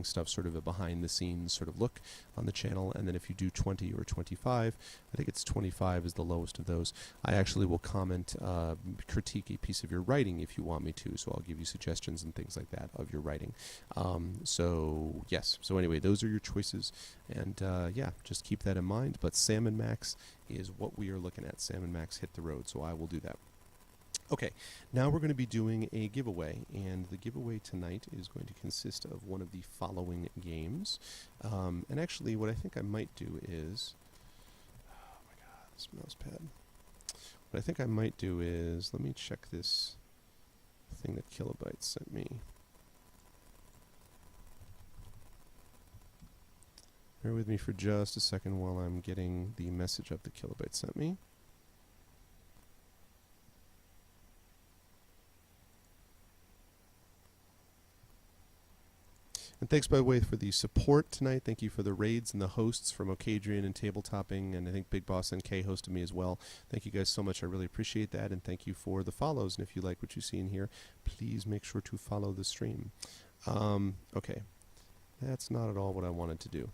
stuff, sort of a behind the scenes sort of look on the channel. And then if you do 20 or 25, I think it's 25 is the lowest of those, I actually will comment, critique a piece of your writing if you want me to. So I'll give you suggestions and things like that of your writing. So yes, so anyway, those are your choices. And yeah, just keep that in mind. But Salmon Max is what we are looking at. Salmon Max hit the road, so I will do that. Okay, now we're going to be doing a giveaway, and the giveaway tonight is going to consist of one of the following games. And actually, what I think I might do is, oh my god, this mouse pad. What I think I might do is, let me check this thing that Kilobyte sent me. Bear with me for just a second while I'm getting the message up that Kilobyte sent me. And thanks, by the way, for the support tonight. Thank you for the raids and the hosts from Ocadrian and Tabletopping, and I think Big Boss NK hosted me as well. Thank you guys so much. I really appreciate that, and thank you for the follows. And if you like what you see in here, please make sure to follow the stream. Okay, that's not at all what I wanted to do.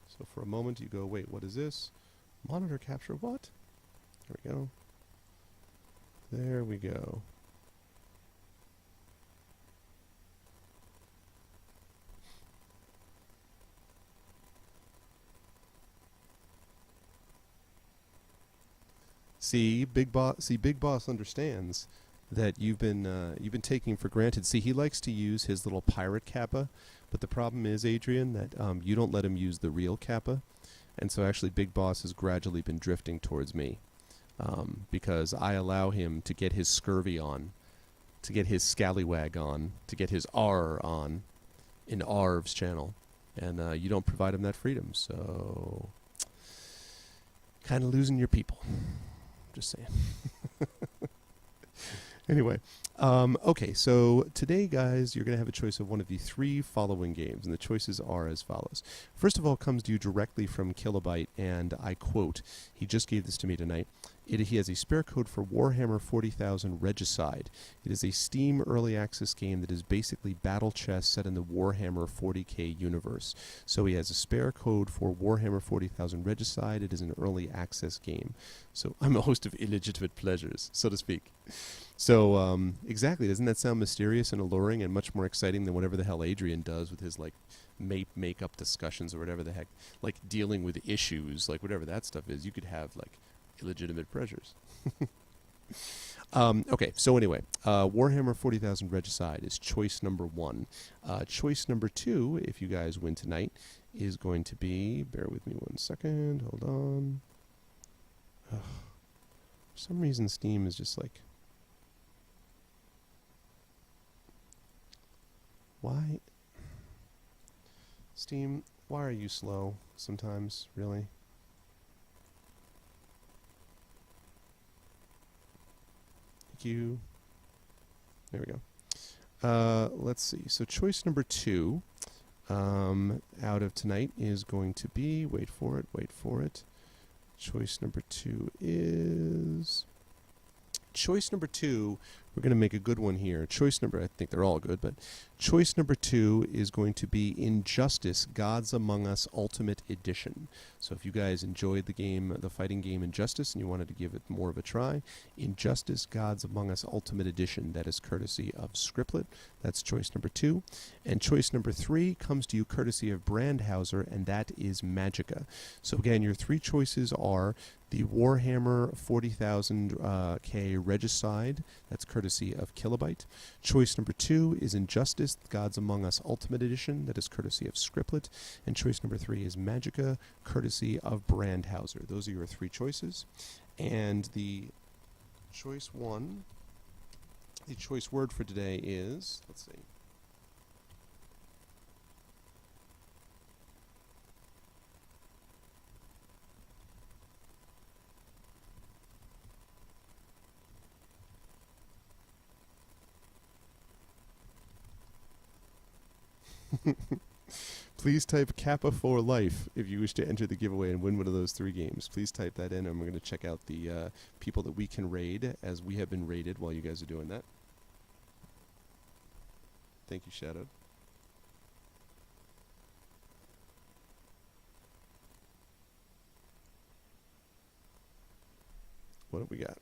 So for a moment, you go, wait, what is this? Monitor capture, what? There we go. There we go. See, Big Boss understands that you've been taking for granted. See, he likes to use his little pirate kappa, but the problem is, Adrian, that you don't let him use the real kappa, and so actually Big Boss has gradually been drifting towards me, because I allow him to get his scurvy on, to get his scallywag on, to get his R on in Arv's channel, and you don't provide him that freedom, so kind of losing your people. Just saying. Anyway, okay, so today, guys, you're going to have a choice of one of the three following games, and the choices are as follows. First of all, comes to you directly from Kilobyte, and I quote, he just gave this to me tonight. He has a spare code for Warhammer 40,000 Regicide. It is a Steam early access game that is basically battle chess set in the Warhammer 40k universe. So he has a spare code for Warhammer 40,000 Regicide. It is an early access game. So I'm a host of illegitimate pleasures, so to speak. So exactly, doesn't that sound mysterious and alluring and much more exciting than whatever the hell Adrian does with his like make-up discussions or whatever the heck, like dealing with issues, like whatever that stuff is. You could have like illegitimate pleasures. Okay, so anyway, Warhammer 40,000 Regicide is choice number 1. Choice number 2, if you guys win tonight, is going to be, bear with me one second, hold on. For some reason Steam is just like, why? Steam, why are you slow sometimes, really? Thank you. There we go. Let's see. So choice number 2 out of tonight is going to be, wait for it. Choice number 2 is... Choice number 2, we're going to make a good one here. Choice number, I think they're all good, but choice number 2 is going to be Injustice, Gods Among Us Ultimate Edition. So if you guys enjoyed the game, the fighting game Injustice, and you wanted to give it more of a try, Injustice, Gods Among Us Ultimate Edition, that is courtesy of Scriptlet. That's choice number 2. And choice number 3 comes to you courtesy of Brandhauser, and that is Magicka. So again, your three choices are the Warhammer 40,000 K Regicide, that's courtesy of Kilobyte. Choice number 2 is Injustice, Gods Among Us Ultimate Edition, that is courtesy of Scriptlet. And choice number 3 is Magicka, courtesy of Brandhauser. Those are your three choices. And the choice 1, the choice word for today is, let's see. Please type Kappa for life if you wish to enter the giveaway and win one of those three games. Please type that in, and we're going to check out the people that we can raid, as we have been raided while you guys are doing that. Thank you, Shadowed. What do we got?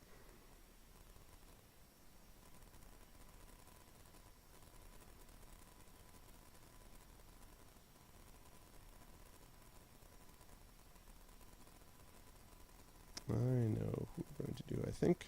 I know who we're going to do, I think.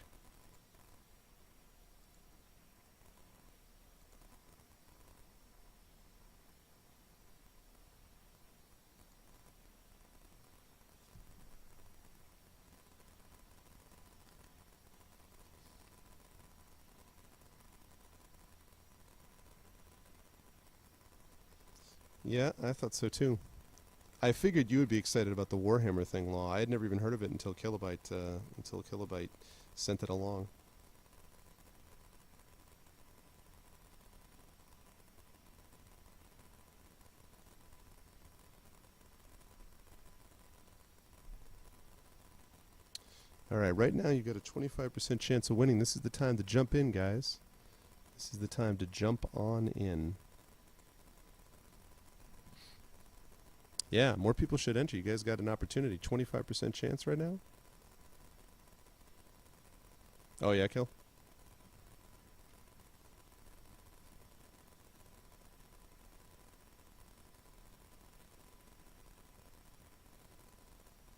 Yeah, I thought so too. I figured you would be excited about the Warhammer thing, Law. I had never even heard of it until Kilobyte sent it along. All right, right now you got a 25% chance of winning. This is the time to jump in, guys. This is the time to jump on in. Yeah, more people should enter. You guys got an opportunity. 25% chance right now? Oh, yeah, Kill?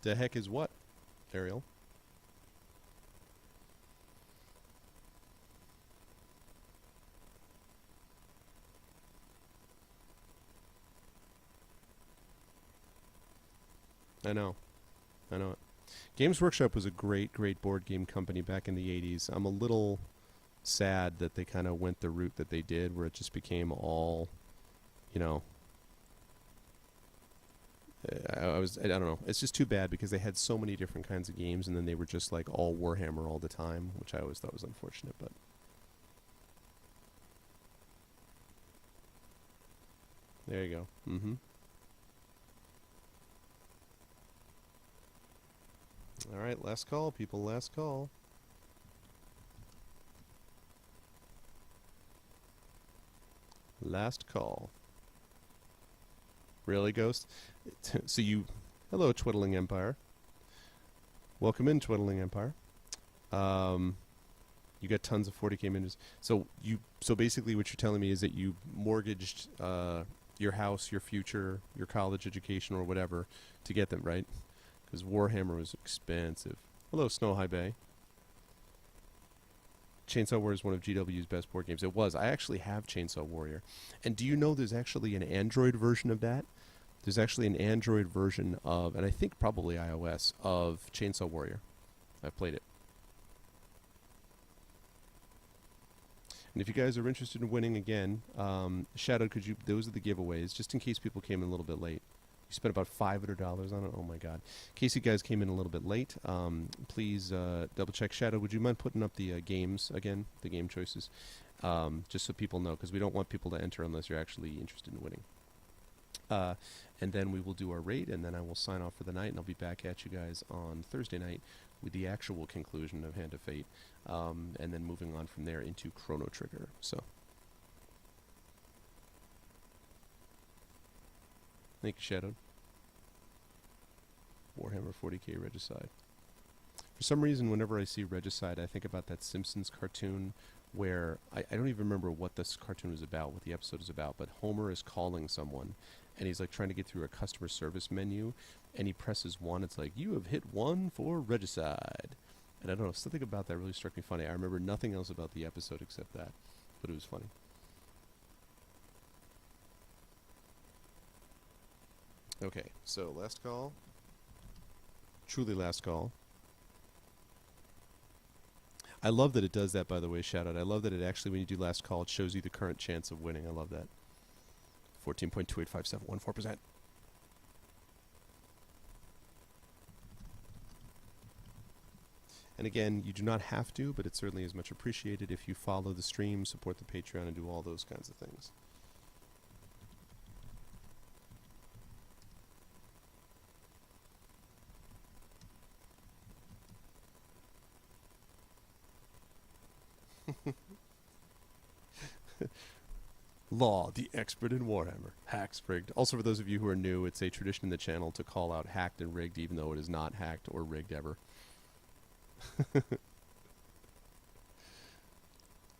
The heck is what, Ariel? I know. I know it. Games Workshop was a great, great board game company back in the 80s. I'm a little sad that they kind of went the route that they did, where it just became all, you know, I don't know. It's just too bad because they had so many different kinds of games, and then they were just like all Warhammer all the time, which I always thought was unfortunate. But there you go. Mm-hmm. All right, last call, people. Last call. Last call. Really, Ghost? So you... Hello, Twiddling Empire. Welcome in, Twiddling Empire. You got tons of 40K minutes. So basically what you're telling me is that you mortgaged your house, your future, your college education, or whatever to get them, right? Because Warhammer was expensive. Hello, Snow High Bay. Chainsaw Warrior is one of GW's best board games. It was. I actually have Chainsaw Warrior. And do you know there's actually an Android version of that? There's actually an Android version of, and I think probably iOS, of Chainsaw Warrior. I've played it. And if you guys are interested in winning again, Shadow, those are the giveaways, just in case people came in a little bit late. You spent about $500 on it. Oh my God! In case you guys came in a little bit late, please double check. Shadow, would you mind putting up the games again, the game choices, just so people know, because we don't want people to enter unless you're actually interested in winning. And then we will do our raid, and then I will sign off for the night, and I'll be back at you guys on Thursday night with the actual conclusion of Hand of Fate, and then moving on from there into Chrono Trigger. So, thank you, Shadow. Warhammer 40K Regicide. For some reason, whenever I see Regicide, I think about that Simpsons cartoon where I don't even remember what this cartoon is about, what the episode is about, but Homer is calling someone, and he's like trying to get through a customer service menu, and he presses 1. It's like, you have hit 1 for Regicide. And I don't know, something about that really struck me funny. I remember nothing else about the episode except that, but it was funny. Okay, so last call. Truly last call. I love that it does that, by the way, shout out. I love that it actually, when you do last call, it shows you the current chance of winning. I love that. 14.285714%. And again, you do not have to, but it certainly is much appreciated if you follow the stream, support the Patreon, and do all those kinds of things. Law, the expert in Warhammer. Hacks, rigged. Also, for those of you who are new, it's a tradition in the channel to call out hacked and rigged, even though it is not hacked or rigged ever.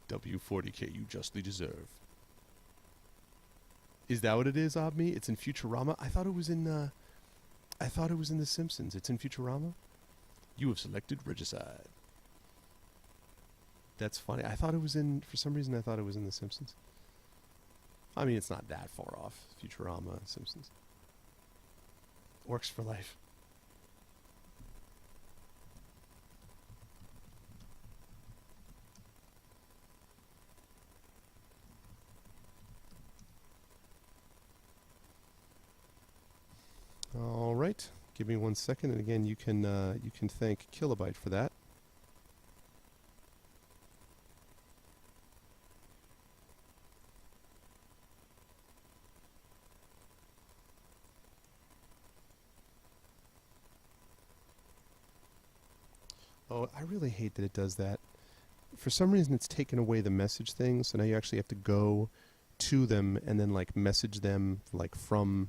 W40K, you justly deserve. Is that what it is, Obme? It's in Futurama? I thought it was in The Simpsons. It's in Futurama? You have selected Regicide. That's funny. I thought it was in, for some reason I thought it was in The Simpsons. I mean, it's not that far off. Futurama, Simpsons. Works for life. All right. Give me 1 second, and again, you can thank Kilobyte for that. Oh, I really hate that it does that. For some reason, it's taken away the message thing, so now you actually have to go to them and then like message them like from.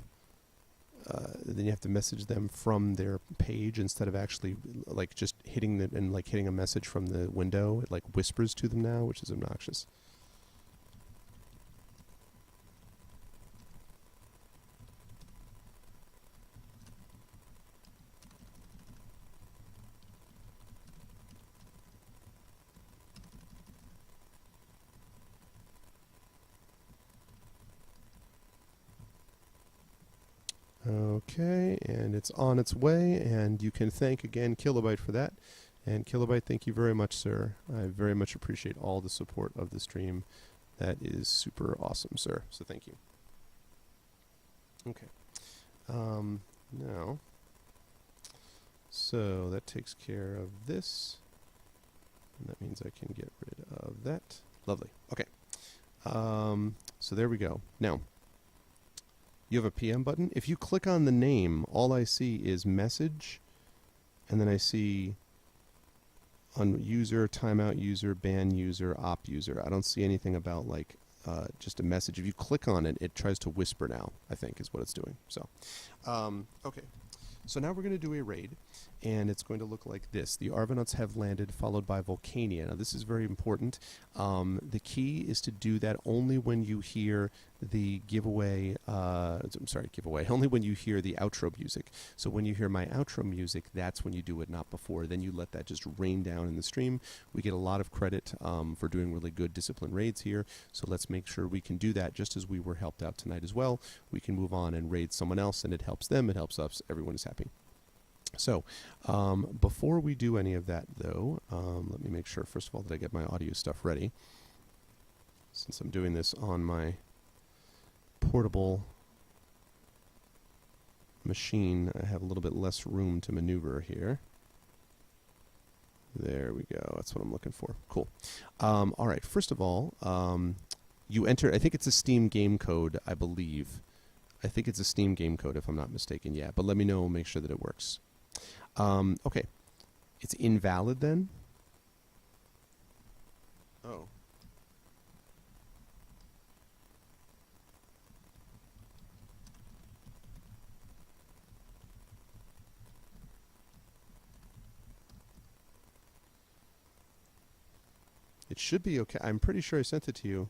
Then you have to message them from their page instead of actually like just hitting the and like hitting a message from the window. It like whispers to them now, which is obnoxious. Okay, and it's on its way, and you can thank again Kilobyte for that. And Kilobyte, thank you very much, sir. I very much appreciate all the support of the stream. That is super awesome, sir. So thank you. Okay. Now, so that takes care of this. And that means I can get rid of that. Lovely. Okay. So there we go. Now, you have a PM button. If you click on the name, all I see is message, and then I see on user, timeout user, ban user, op user. I don't see anything about like just a message. If you click on it, it tries to whisper now, I think is what it's doing. So, okay. So now we're going to do a raid, and it's going to look like this. The Arvanauts have landed, followed by Volcania. Now this is very important. The key is to do that only when you hear the giveaway, only when you hear the outro music. So when you hear my outro music, that's when you do it, not before. Then you let that just rain down in the stream. We get a lot of credit for doing really good discipline raids here, so let's make sure we can do that just as we were helped out tonight as well. We can move on and raid someone else, and it helps them, it helps us, everyone is happy. So, before we do any of that, though, let me make sure, first of all, that I get my audio stuff ready. Since I'm doing this on my portable machine, I have a little bit less room to maneuver here. There we go. That's what I'm looking for. Cool. All right. First of all, you enter, I think it's a Steam game code, I believe. I think it's a Steam game code, if I'm not mistaken. Yeah, but let me know, make sure that it works. Okay. It's invalid then? Oh. It should be okay. I'm pretty sure I sent it to you.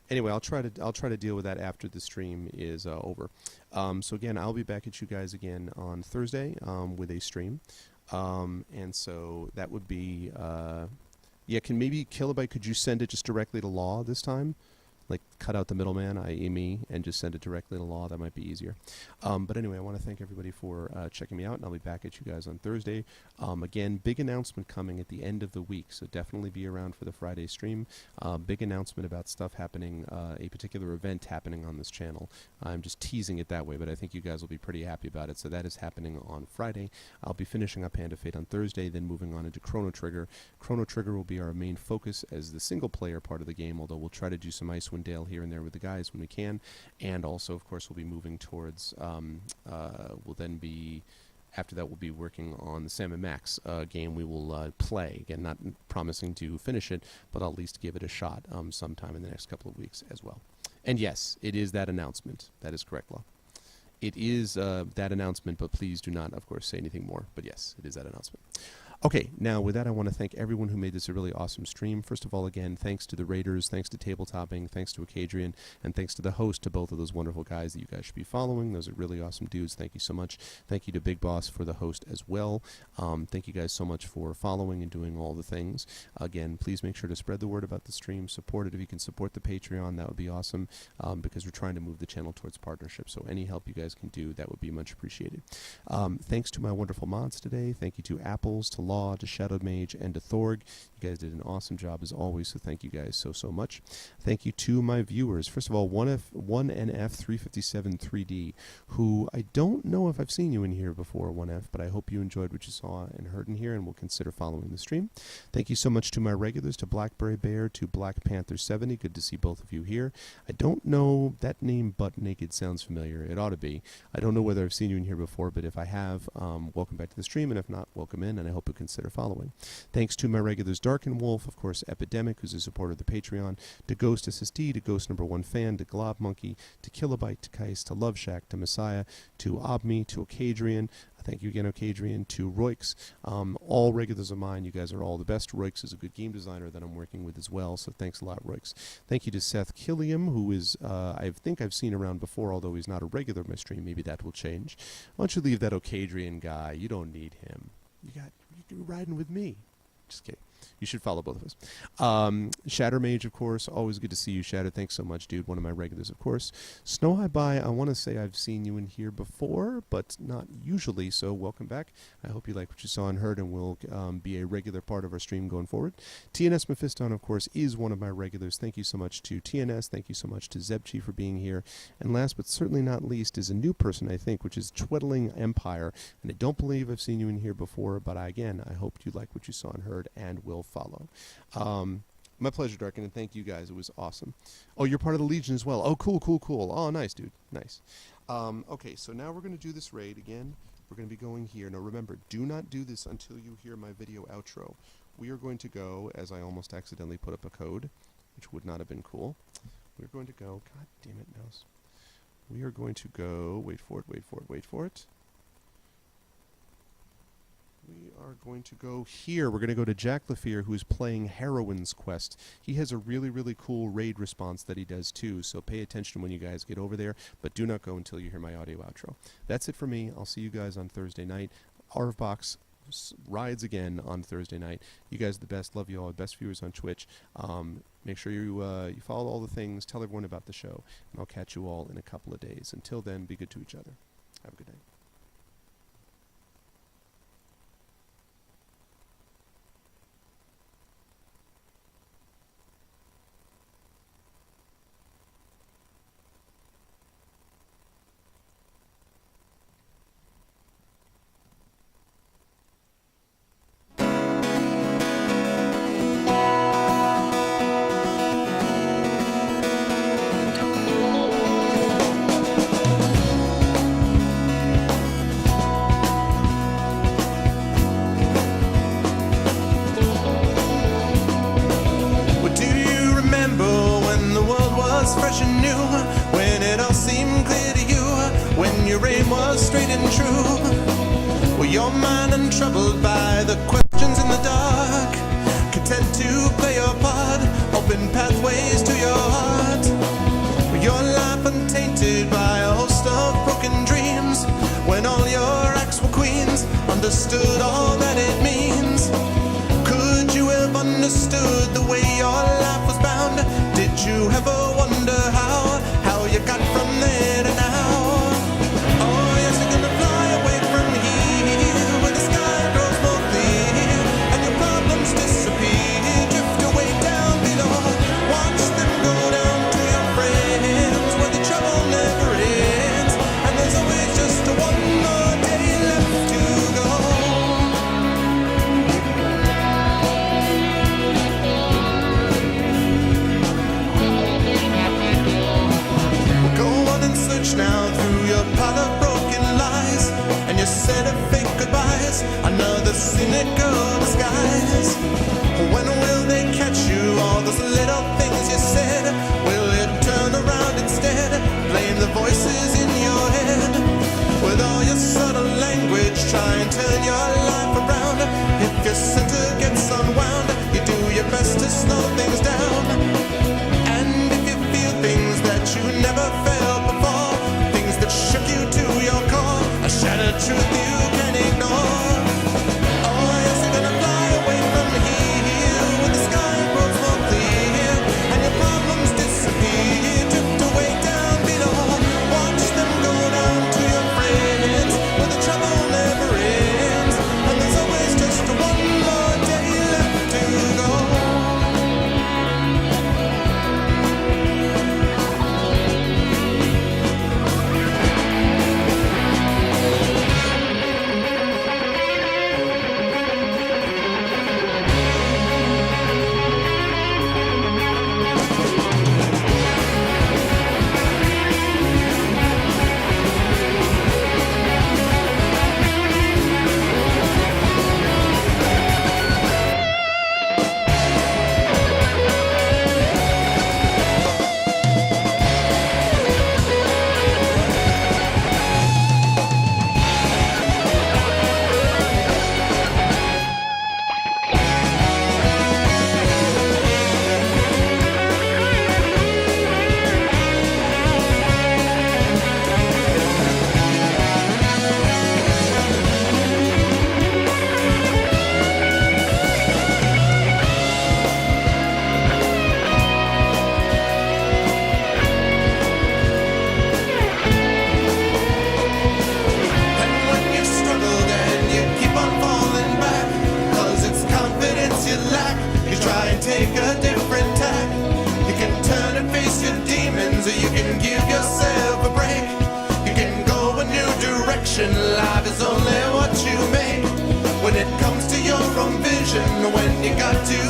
Anyway, I'll try to deal with that after the stream is over. So again, I'll be back at you guys again on Thursday with a stream, and so that would be yeah. Can maybe Kilobyte? Could you send it just directly to Law this time? Like cut out the middleman, i.e. me, and just send it directly to Law. That might be easier. But anyway, I want to thank everybody for checking me out, and I'll be back at you guys on Thursday. Again, big announcement coming at the end of the week, so definitely be around for the Friday stream. Big announcement about stuff happening, a particular event happening on this channel. I'm just teasing it that way, but I think you guys will be pretty happy about it. So that is happening on Friday. I'll be finishing up Hand of Fate on Thursday, then moving on into Chrono Trigger. Chrono Trigger will be our main focus as the single-player part of the game, although we'll try to do some Icewind Dale here and there with the guys when we can. And also, of course, we'll be moving towards, we'll then be, after that, we'll be working on the Sam & Max game we will play. Again, not promising to finish it, but I'll at least give it a shot sometime in the next couple of weeks as well. And yes, it is that announcement. That is correct, Law. It is that announcement, but please do not, of course, say anything more. But yes, it is that announcement. Okay, now with that, I want to thank everyone who made this a really awesome stream. First of all, again, thanks to the Raiders, thanks to Tabletopping, thanks to Acadrian, and thanks to the host, to both of those wonderful guys that you guys should be following. Those are really awesome dudes. Thank you so much. Thank you to Big Boss for the host as well. Thank you guys so much for following and doing all the things. Again, please make sure to spread the word about the stream. Support it. If you can support the Patreon, that would be awesome, because we're trying to move the channel towards partnership. So any help you guys can do, that would be much appreciated. Thanks to my wonderful mods today. Thank you to Apples, to Law, to Shadow Mage, and to Thorg. You guys did an awesome job as always, so thank you guys so much. Thank you to my viewers. First of all, 1NF357-3D, who I don't know if I've seen you in here before, 1F, but I hope you enjoyed what you saw and heard in here and will consider following the stream. Thank you so much to my regulars, to Blackberry Bear, to Black Panther 70. Good to see both of you here. I don't know, that name Butt Naked sounds familiar. It ought to be. I don't know whether I've seen you in here before, but if I have, welcome back to the stream, and if not, welcome in, and I hope you consider following. Thanks to my regulars, Dark and Wolf, of course, Epidemic, who's a supporter of the Patreon, to Ghost SSD, to Ghost #1 Fan, to Glob Monkey, to Kilobyte, to Kais, to Love Shack, to Messiah, to Obme, to Acadrian. Thank you again, Ocadrian, to Roix. All regulars of mine, you guys are all the best. Roix is a good game designer that I'm working with as well, so thanks a lot, Roix. Thank you to Seth Killiam, who is, I think I've seen around before, although he's not a regular of my stream. Maybe that will change. Why don't you leave that Ocadrian guy? You don't need him. You're riding with me. Just kidding. You should follow both of us. Shatter Mage, of course. Always good to see you, Shatter. Thanks so much, dude. One of my regulars, of course. Snow High Bye, I want to say I've seen you in here before, but not usually, so welcome back. I hope you like what you saw and heard and will be a regular part of our stream going forward. TNS Mephiston, of course, is one of my regulars. Thank you so much to TNS. Thank you so much to Zebchi for being here. And last but certainly not least is a new person, I think, which is Twiddling Empire. And I don't believe I've seen you in here before, but again, I hope you like what you saw and heard and will follow. My pleasure, Darkin, and thank you guys. It was awesome. Oh, you're part of the Legion as well. Oh, cool. Oh, nice, dude. Nice. Okay, so now we're going to do this raid again. We're going to be going here. Now, remember, do not do this until you hear my video outro. We are going to go, as I almost accidentally put up a code, which would not have been cool. We're going to go, god damn it, mouse. We are going to go, wait for it. We are going to go here. We're going to go to Jack Lafear, who's playing Heroine's Quest. He has a really cool raid response that he does too, so pay attention when you guys get over there, but do not go until you hear my audio outro. That's it for me. I'll see you guys on Thursday night. ArvBox rides again on Thursday night. You guys are the best. Love you all. Best viewers on Twitch. Make sure you follow all the things. Tell everyone about the show, and I'll catch you all in a couple of days. Until then, be good to each other. Have a good night. Fresh and new, when it all seemed clear to you, when your aim was straight and true. Were your mind untroubled by the questions in the dark, content to play your part, open pathways to your heart? Were your life untainted by a host of broken dreams, when all your acts were queens, understood all that it means? Could you have understood the way your life was bound? Did you ever wonder how you got from there to now? Oh, yes, you're gonna fly away from here, where the sky grows more clear, and your problems disappear, drift away down below. Watch them go down to your friends, where the trouble never ends, and there's always just one more day left to go. Now through your pile of broken lies and your set of fake goodbyes, another cynical disguise. When will they catch you? All those little things you said, will it turn around when you got to